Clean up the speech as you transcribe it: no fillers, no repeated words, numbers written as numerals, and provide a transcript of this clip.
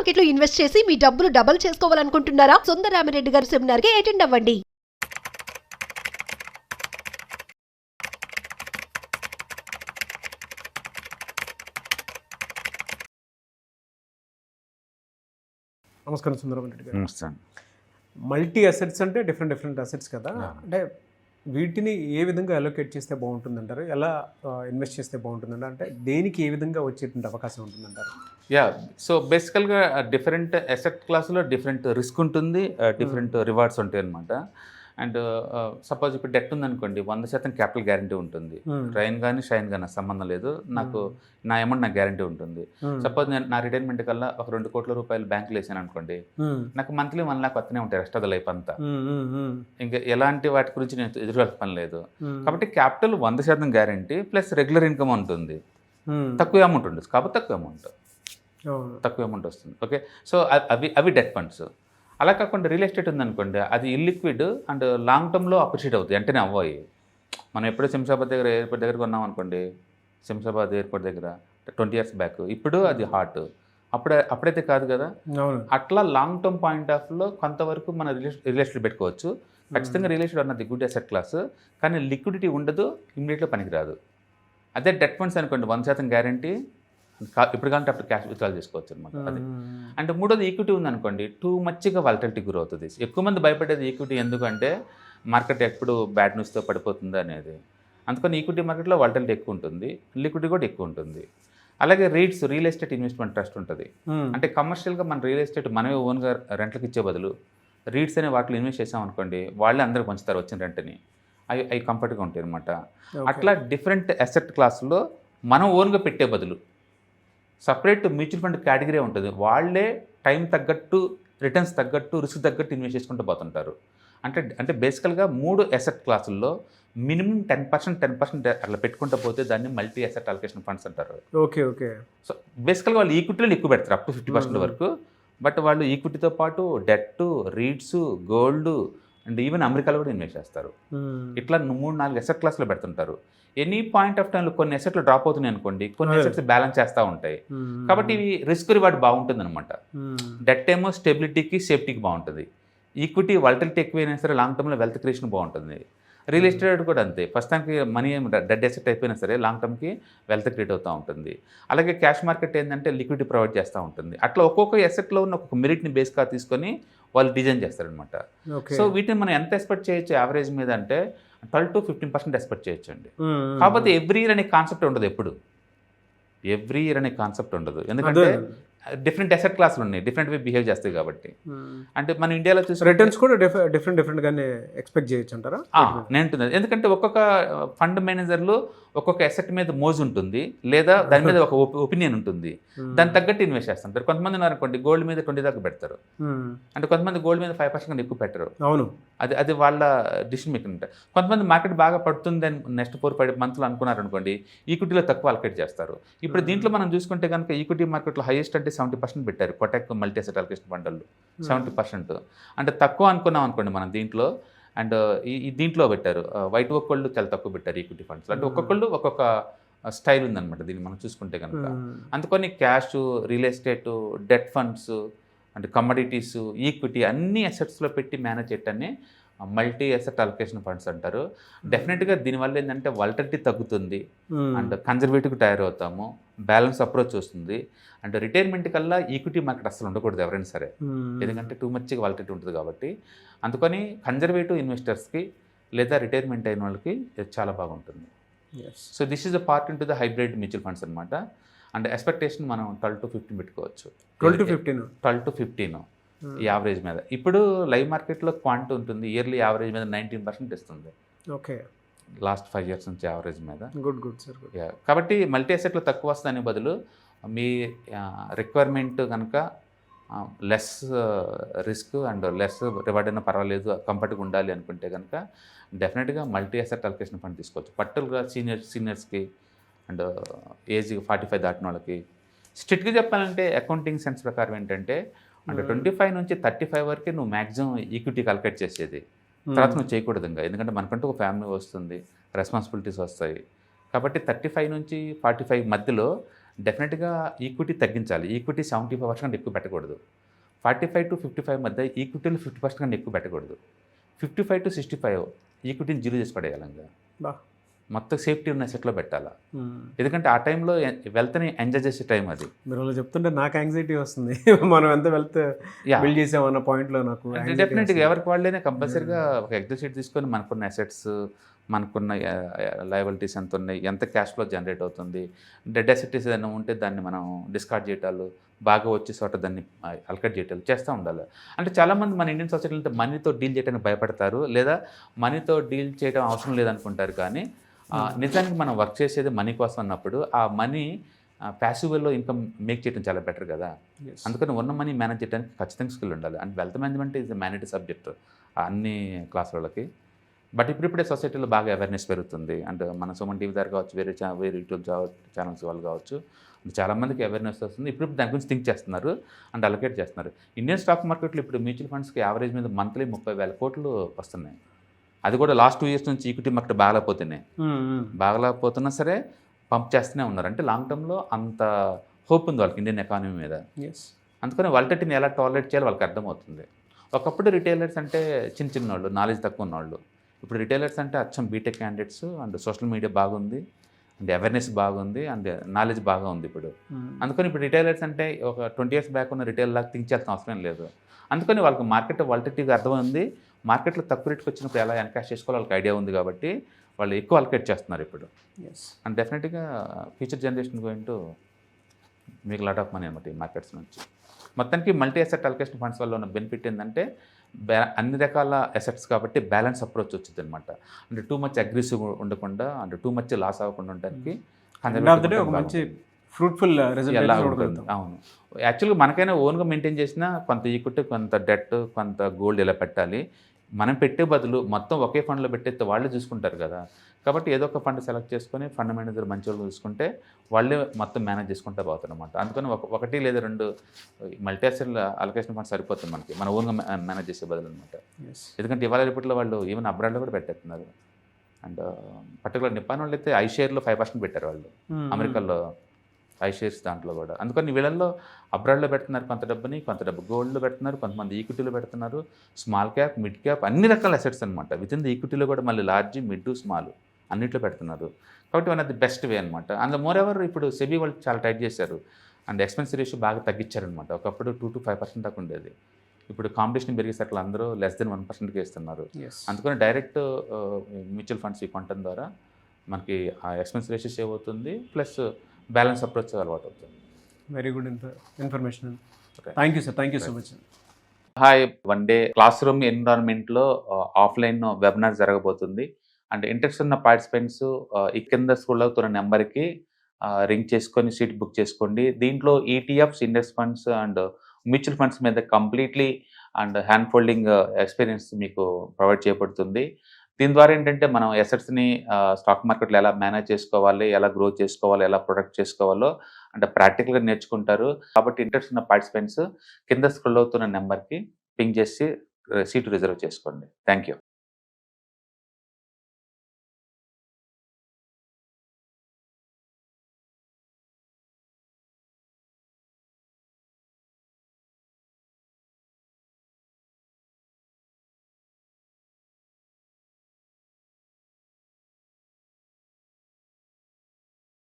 Market లో invest చేసి మీ డబ్బులు డబుల్ చేసుకోవాలనుకుంటున్నారా? సుందరరామిరెడ్డి గారి సెమినార్ కి అటెండ్ అవ్వండి. నమస్కారం సుందరం రెడ్డి గారు. నమస్తే. మల్టీ అసెట్స్ అంటే డిఫరెంట్ అసెట్స్ కదా, అంటే వీటిని ఏ విధంగా అలొకేట్ చేస్తే బాగుంటుందంటారు, ఎలా ఇన్వెస్ట్ చేస్తే బాగుంటుందంటారు, అంటే దేనికి ఏ విధంగా వచ్చేటువంటి అవకాశం ఉంటుందంటారు? సో బేసికల్గా డిఫరెంట్ అసెట్ క్లాసులో డిఫరెంట్ రిస్క్ ఉంటుంది, డిఫరెంట్ రివార్డ్స్ ఉంటాయి అనమాట. అండ్ సపోజ్ ఇప్పుడు డెట్ ఉందనుకోండి, 100% క్యాపిటల్ గ్యారంటీ ఉంటుంది. రైన్ కానీ షైన్ కానీ సంబంధం లేదు, నాకు నా అమౌంట్ నాకు గ్యారంటీ ఉంటుంది. సపోజ్ నేను నా రిటైర్మెంట్ కల్లా ఒక 2 కోట్ల రూపాయలు బ్యాంకులో వేసాను అనుకోండి, నాకు మంత్లీ 1 లాక్ వస్తూనే ఉంటాయి రెస్ట్ ఆఫ్ ద లైఫ్ అంతా. ఇంకా ఎలాంటి వాటి గురించి నేను ఎదురుకోవాల్సిన పని లేదు. కాబట్టి capital 100% guarantee plus regular income ఉంటుంది. తక్కువ అమౌంట్ ఉంటుంది కాబట్టి తక్కువ అమౌంట్ వస్తుంది. ఓకే, సో అవి డెట్ ఫండ్స్. అలా కాకుండా రియల్ ఎస్టేట్ ఉందనుకోండి, అది ఇల్లిక్విడ్ అండ్ లాంగ్ టర్మ్లో అప్రిషియేట్ అవుతుంది, వెంటనే అవ్వాలి. మనం ఎప్పుడో శంషాబాద్ దగ్గర ఎయిర్పోర్ట్ దగ్గర కొన్నాం అనుకోండి, శంషాబాద్ ఎయిర్పోర్ట్ దగ్గర 20 years బ్యాక్, ఇప్పుడు అది హాట్, అప్పుడైతే కాదు కదా. అట్లా లాంగ్ టర్మ్ పాయింట్ ఆఫ్లో కొంతవరకు మన రియల్ ఎస్టేట్ పెట్టుకోవచ్చు. ఖచ్చితంగా రియల్ ఎస్టేట్ అన్నది గుడ్ అసెట్ క్లాస్, కానీ లిక్విడిటీ ఉండదు, ఇమ్మీడియట్గా పనికిరాదు. అదే డెట్ ఫండ్స్ అనుకోండి 100% గ్యారంటీ, ఇప్పుడు కానీ అప్పుడు క్యాష్ విత్డ్రాల్ చేసుకోవచ్చు అనమాట. అది అంటే మూడోది ఈక్విటీ ఉందనుకోండి, టూ మచ్గా వాలటిలిటీ గురి అవుతుంది. ఎక్కువ మంది భయపడేది ఈక్విటీ, ఎందుకంటే మార్కెట్ ఎప్పుడు బ్యాడ్ న్యూస్తో పడిపోతుంది అనేది. అందుకని ఈక్విటీ మార్కెట్లో వాలటిలిటీ ఎక్కువ ఉంటుంది, లిక్విడిటీ కూడా ఎక్కువ ఉంటుంది. అలాగే REITs, real estate investment trust ఉంటుంది. అంటే కమర్షియల్గా మన రియల్ ఎస్టేట్ మనమే ఓన్గా రెంట్లకు ఇచ్చే బదులు రీట్స్ అనే వాటిలో ఇన్వెస్ట్ చేసాం అనుకోండి, వాళ్ళే అందరూ పంచుతారు వచ్చిన రెంట్ని, అవి కంఫర్ట్గా ఉంటాయి అనమాట. అట్లా డిఫరెంట్ అసెట్ క్లాసులో మనం ఓన్గా పెట్టే బదులు సపరేట్ మ్యూచువల్ ఫండ్ కేటగిరీ ఉంటుంది, వాళ్ళే టైం తగ్గట్టు, రిటర్న్స్ తగ్గట్టు, రిస్క్ తగ్గట్టు ఇన్వెస్ట్ చేసుకుంటూ పోతుంటారు. అంటే బేసికల్గా 3 అసెట్ క్లాసుల్లో మినిమం 10% అట్లా పెట్టుకుంటూ పోతే దాన్ని మల్టీ అసెట్ అలొకేషన్ ఫండ్స్ అంటారు. ఓకే. సో బేసికల్గా వాళ్ళు ఈక్విటీలో ఎక్కువ పెడతారు, అప్ టు 50% వరకు. బట్ వాళ్ళు ఈక్విటీతో పాటు debt, REITs, gold and even అమెరికాలో కూడా ఇన్వెస్ట్ చేస్తారు. ఇట్లా 3-4 అసెట్ క్లాస్లో పెడుతుంటారు. ఎనీ పాయింట్ ఆఫ్ టైంలో కొన్ని అసెట్లు డ్రాప్ అవుతున్నాయి అనుకోండి, కొన్ని అసెట్స్ బ్యాలెన్స్ చేస్తూ ఉంటాయి. కాబట్టి ఇవి రిస్క్ రివార్డ్ బాగుంటుంది అనమాట. డెట్ ఏమో స్టెబిలిటీకి, సేఫ్టీకి బాగుంటుంది. ఈక్విటీ వాలటిలిటీ ఎక్కువైనా సరే లాంగ్ టర్మ్లో వెల్త్ క్రియేషన్ బాగుంటుంది. రియల్ ఎస్టేట్ కూడా అంతే, ప్రస్తుతానికి మనీ డెడ్ అసెట్ అయిపోయినా సరే లాంగ్ టర్మ్కి వెల్త్ క్రియేట్ అవుతూ ఉంటుంది. అలాగే క్యాష్ మార్కెట్ ఏంటంటే లిక్విడిటీ ప్రొవైడ్ చేస్తూ ఉంటుంది. అట్లా ఒక్కొక్క అసెట్లో ఉన్న ఒక్కొక్క మెరిట్ని బేస్గా తీసుకొని వాళ్ళు డిజైన్ చేస్తారనమాట. సో వీటిని మనం ఎంత ఎక్స్పెక్ట్ చేయొచ్చు యావరేజ్ మీద అంటే 12 to 15% ఎక్స్పెక్ట్ చేయొచ్చు అండి. కాకపోతే ఎవ్రీ ఇయర్ అనే కాన్సెప్ట్ ఉండదు, ఎవ్రీ ఇయర్ అనే కాన్సెప్ట్ ఉండదు, ఎందుకంటే డిఫరెంట్ అసెట్ క్లాసులు ఉన్నాయి, డిఫరెంట్ వే బిహేవ్ చేస్తాయి కాబట్టి. అంటే మన ఇండియాలో చూసి రిటర్న్స్ కూడా డిఫరెంట్గానే ఎక్స్పెక్ట్ చేయొచ్చు అంటారా? నేను అంటున్నాను, ఎందుకంటే ఒక్కొక్క ఫండ్ మేనేజర్లు ఒక్కొక్క అసెట్ మీద మోజు ఉంటుంది, లేదా దాని మీద ఒక ఒపీనియన్ ఉంటుంది, దాని తగ్గట్టు ఇన్వెస్ట్ చేస్తుంటారు. కొంతమంది ఉన్నారనుకోండి గోల్డ్ మీద 20 దాకా పెడతారు, అంటే కొంతమంది గోల్డ్ మీద 5% కన్నా ఎక్కువ పెట్టరు. అవును, అది వాళ్ళ డిసిషన్ మేకింగ్ ఉంటాయి. కొంతమంది మార్కెట్ బాగా పడుతుంది అని నెక్స్ట్ 4-5 months అనుకున్నారనుకోండి, ఈక్విటీలో తక్కువ అలొకేట్ చేస్తారు. ఇప్పుడు దీంట్లో మనం చూసుకుంటే కనుక ఈక్విటీ మార్కెట్లో హైయెస్ట్ అంటే 70% పెట్టారు కొటెక్ మల్టీ అసెట్ అలొకేషన్ ఫండ్లు. 70% అంటే తక్కువ అనుకున్నాం అనుకోండి మనం దీంట్లో. అండ్ ఈ దీంట్లో పెట్టారు వైట్ ఒక్కళ్ళు చాలా తక్కువ పెట్టారు ఈక్విటీ ఫండ్స్. అంటే ఒక్కొక్కళ్ళు ఒక్కొక్క స్టైల్ ఉందన్నమాట దీన్ని మనం చూసుకుంటే కనుక. అందుకని cash, real estate, debt funds అంటే కమోడిటీస్, ఈక్విటీ అన్ని అసెట్స్లో పెట్టి మేనేజ్ చేయటాన్ని మల్టీ అసెట్ అలొకేషన్ ఫండ్స్ అంటారు. డెఫినెట్గా దీనివల్ల ఏంటంటే వాలటిలిటీ తగ్గుతుంది, అండ్ కన్జర్వేటివ్గా తయారవుతాము, బ్యాలెన్స్ అప్రోచ్ వస్తుంది. అండ్ రిటైర్మెంట్ కల్లా ఈక్విటీ మార్కెట్ అసలు ఉండకూడదు ఎవరైనా సరే, ఎందుకంటే టూ మచ్గా వాలటిలిటీ ఉంటుంది కాబట్టి. అందుకని కన్జర్వేటివ్ ఇన్వెస్టర్స్కి లేదా రిటైర్మెంట్ అయిన వాళ్ళకి ఇది చాలా బాగుంటుంది. So this is a part in to the hybrid mutual funds అనమాట. అండ్ ఎక్స్పెక్టేషన్ మనం 12 to 15 పెట్టుకోవచ్చు. 12 to 15 యావరేజ్ మీద. ఇప్పుడు లైవ్ మార్కెట్లో క్వాంట్ ఉంటుంది, ఇయర్లీ యావరేజ్ మీద 19% ఇస్తుంది. ఓకే, లాస్ట్ 5 years నుంచి యావరేజ్ మీద. Good sir. కాబట్టి మల్టీ అసెట్లో తక్కువ వస్తుందనే బదులు మీ రిక్వైర్మెంట్ కనుక less risk and less reward అయినా పర్వాలేదు, కంఫర్ట్గా ఉండాలి అనుకుంటే కనుక డెఫినెట్గా మల్టీ అసెట్ అలొకేషన్ ఫండ్ తీసుకోవచ్చు. పర్టికులర్గా సీనియర్స్కి అండ్ ఏజ్ 45 దాటిన వాళ్ళకి. స్ట్రిక్ట్గా చెప్పాలంటే అకౌంటింగ్ సెన్స్ ప్రకారం ఏంటంటే అంటే 25 నుంచి 35 వరకే నువ్వు మ్యాక్సిమం ఈక్విటీకి అలొకేట్ చేసేది, తర్వాత నువ్వు చేయకూడదు ఇంకా. ఎందుకంటే మనకంటూ ఒక ఫ్యామిలీ వస్తుంది, రెస్పాన్సిబిలిటీస్ వస్తాయి. కాబట్టి 35 నుంచి 45 మధ్యలో డెఫినెట్గా ఈక్విటీ తగ్గించాలి. ఈక్విటీ 75% కంటే ఎక్కువ పెట్టకూడదు. 45 to 55 మధ్య ఈక్విటీలు 50% కంటే ఎక్కువ పెట్టకూడదు. 55 to 65 ఈక్విటీని జీరో చేసి పడేయాలి. ఇంకా బా మొత్తం సేఫ్టీ ఉన్న సెట్లో పెట్టాలా. ఎందుకంటే ఆ టైంలో వెల్త్ని ఎంజాయ్ చేసే టైం అది. మీరు అలా చెప్తుంటే నాకు యాంగ్జైటీ వస్తుంది. మనం ఎంత వెల్త్ బిల్డ్ చేసామన్న పాయింట్లో నాకు డెఫినెట్గా ఎవరికి వాళ్ళైనా కంపల్సరీగా ఒక ఎగ్జల్ షీట్ తీసుకొని మనకున్న అసెట్స్, మనకున్న లయబిలిటీస్ ఎంత ఉన్నాయి, ఎంత క్యాష్ ఫ్లో జనరేట్ అవుతుంది, డెడ్ అసెట్స్ ఏదైనా ఉంటే దాన్ని మనం డిస్కార్డ్ చేయటాలు, బాగా వచ్చే చోట దాన్ని అల్కట్ చేయటాలు చేస్తూ ఉండాలి. అంటే చాలామంది మన ఇండియన్ సొసైటీలో మనీతో డీల్ చేయడానికి భయపడతారు, లేదా మనీతో డీల్ చేయడం అవసరం లేదనుకుంటారు. కానీ నిజానికి మనం వర్క్ చేసేది మనీ కోసం అన్నప్పుడు ఆ మనీ ప్యాసివ్ వేలో ఇన్కమ్ మేక్ చేయడం చాలా బెటర్ కదా. అందుకని ఉన్న మనీ మేనేజ్ చేయడానికి ఖచ్చితంగా స్కిల్ ఉండాలి. And wealth management is mandatory subject అన్ని క్లాస్ వాళ్ళకి. బట్ ఇప్పుడిప్పుడే సొసైటీలో బాగా అవేర్నెస్ పెరుగుతుంది. అండ్ మన సుమన్ టీవీ ద్వారా కావచ్చు, వేరే యూట్యూబ్ ఛానల్స్ వాళ్ళు కావచ్చు, చాలామందికి అవేర్నెస్ వస్తుంది. ఇప్పుడు దాని గురించి థింక్ చేస్తున్నారు అండ్ అలొకేట్ చేస్తున్నారు. ఇండియన్ స్టాక్ మార్కెట్లో ఇప్పుడు మ్యూచువల్ ఫండ్స్కి యావరేజ్ మీద మంత్లీ 30,000 కోట్లు వస్తున్నాయి. అది కూడా లాస్ట్ 2 years నుంచి ఈక్విటీ మార్కెట్ బాగలేకపోతున్నా సరే పంప్ చేస్తూనే ఉన్నారు. అంటే లాంగ్ టర్మ్లో అంత హోప్ ఉంది వాళ్ళకి ఇండియన్ ఎకానమీ మీద. అందుకని వాలటిలిటీని ఎలా టాలరేట్ చేయాలో వాళ్ళకి అర్థమవుతుంది. ఒకప్పుడు రిటైలర్స్ అంటే చిన్న వాళ్ళు, నాలెడ్జ్ తక్కువ ఉన్నవాళ్ళు. ఇప్పుడు రిటైలర్స్ అంటే అచ్చం B Tech candidates, and social media బాగుంది, అండ్ అవేర్నెస్ బాగుంది, అండ్ నాలెడ్జ్ బాగా ఉంది ఇప్పుడు. అందుకని ఇప్పుడు రిటైలర్స్ అంటే ఒక 20 years బ్యాక్ ఉన్న రిటైల్ లాగా థింక్ చేయాల్సిన అవసరం లేదు. అందుకని వాళ్ళకి మార్కెట్ వాలటిలిటీగా అర్థమైంది. మార్కెట్లో తక్కువ రేట్కి వచ్చినప్పుడు ఎలా ఎన్కాష్ చేసుకోవాలో వాళ్ళకి ఐడియా ఉంది కాబట్టి వాళ్ళు ఎక్కువ అలొకేట్ చేస్తున్నారు ఇప్పుడు. అండ్ డెఫినెట్గా ఫ్యూచర్ జనరేషన్ గోయింగ్ టు మీకు లాట్ ఆఫ్ మనీ అనమాట ఈ మార్కెట్స్ నుంచి. మొత్తానికి మల్టీ అసెట్ అలొకేషన్ ఫండ్స్ వల్ల ఉన్న బెనిఫిట్ ఏంటంటే అన్ని రకాల అసెట్స్ కాబట్టి బ్యాలెన్స్ అప్రోచ్ వచ్చింది అనమాట. అంటే టూ మచ్ అగ్రెసివ్ ఉండకుండా, అంటే టూ మచ్ లాస్ అవ్వకుండా ఉండడానికి మంచి ఫ్రూట్ఫుల్ ఎలా ఉంటుంది. అవును, యాక్చువల్గా మనకైనా ఓన్గా మెయింటైన్ చేసినా కొంత ఈక్విటీ, కొంత డెట్, కొంత గోల్డ్ ఇలా పెట్టాలి. మనం పెట్టే బదులు మొత్తం ఒకే ఫండ్లో పెట్టేస్తే వాళ్ళే చూసుకుంటారు కదా. కాబట్టి ఏదో ఒక ఫండ్ సెలెక్ట్ చేసుకొని ఫండ్ మేనేజర్ మంచి వాళ్ళు చూసుకుంటే వాళ్ళే మొత్తం మేనేజ్ చేసుకుంటే పోతుంది అనమాట. అందుకని ఒకటి లేదా 2 మల్టీ అసెట్ అలొకేషన్ ఫండ్ సరిపోతుంది మనకి, మన ఓన్గా మేనేజ్ చేసే బదులు అనమాట. ఎందుకంటే ఇవాళ రేపట్లో వాళ్ళు ఈవెన్ అబ్రాడ్లో కూడా పెట్టేస్తున్నారు. అండ్ పర్టికులర్ నిప్పాన్ వాళ్ళు అయితే ఐషేర్లో 5% పెట్టారు వాళ్ళు, అమెరికాలో ఐషేర్స్ దాంట్లో కూడా. అందుకని వీళ్ళల్లో అబ్రాడ్లో పెడుతున్నారు కొంత డబ్బుని, కొంత డబ్బు గోల్డ్లో పెడుతున్నారు, కొంతమంది ఈక్విటీలో పెడుతున్నారు, స్మాల్ క్యాప్, మిడ్ క్యాప్, అన్ని రకాల అసెట్స్ అనమాట. విత్ ఇన్ ద ఈక్విటీలో కూడా మళ్ళీ లార్జ్, మిడ్, స్మాల్ అన్నింటిలో పెడుతున్నారు. కాబట్టి one of the best way అనమాట. అందులో మోర్ ఎవర్ ఇప్పుడు సెబీ వాళ్ళు చాలా టైట్ చేశారు అండ్ ఎక్స్పెన్స్ రేషియో బాగా తగ్గించారనమాట. ఒకప్పుడు 2 to 5% దాకా ఉండేది. ఇప్పుడు కాంపిటీషన్ పెరిగేసరికి అందరూ లెస్ దెన్ 1%కి ఇస్తున్నారు. అందుకని డైరెక్ట్ మ్యూచువల్ ఫండ్స్ కొనడం ద్వారా మనకి ఆ ఎక్స్పెన్స్ రేషియో సేవ్ అవుతుంది, ప్లస్ బ్యాలెన్స్ అప్రోచ్ అలవాటు అవుతుంది. Very good information. Thank you sir, thank you so much. Hi, one day classroom ఎన్విరాన్మెంట్లో ఆఫ్లైన్ వెబినార్ జరగబోతుంది. అంటే ఇంట్రెస్ట్ ఉన్న పార్టిసిపెంట్స్ ఈ కింద స్క్రోల్ అవుతున్న నెంబర్కి రింగ్ చేసుకొని సీట్ బుక్ చేసుకోండి. దీంట్లో ETFs, index funds and mutual funds మీద completely and hand folding experience మీకు ప్రొవైడ్ చేయబడుతుంది. దీని ద్వారా ఏంటంటే మనం అసెట్స్ని స్టాక్ మార్కెట్లో ఎలా మేనేజ్ చేసుకోవాలి, ఎలా గ్రో చేసుకోవాలి, ఎలా ప్రొటెక్ట్ చేసుకోవాలో అంటే ప్రాక్టికల్గా నేర్చుకుంటారు. కాబట్టి ఇంట్రెస్ట్ ఉన్న పార్టిసిపెంట్స్ కింద స్క్రోల్ అవుతున్న నెంబర్కి పింగ్ చేసి సీటు రిజర్వ్ చేసుకోండి. Thank you.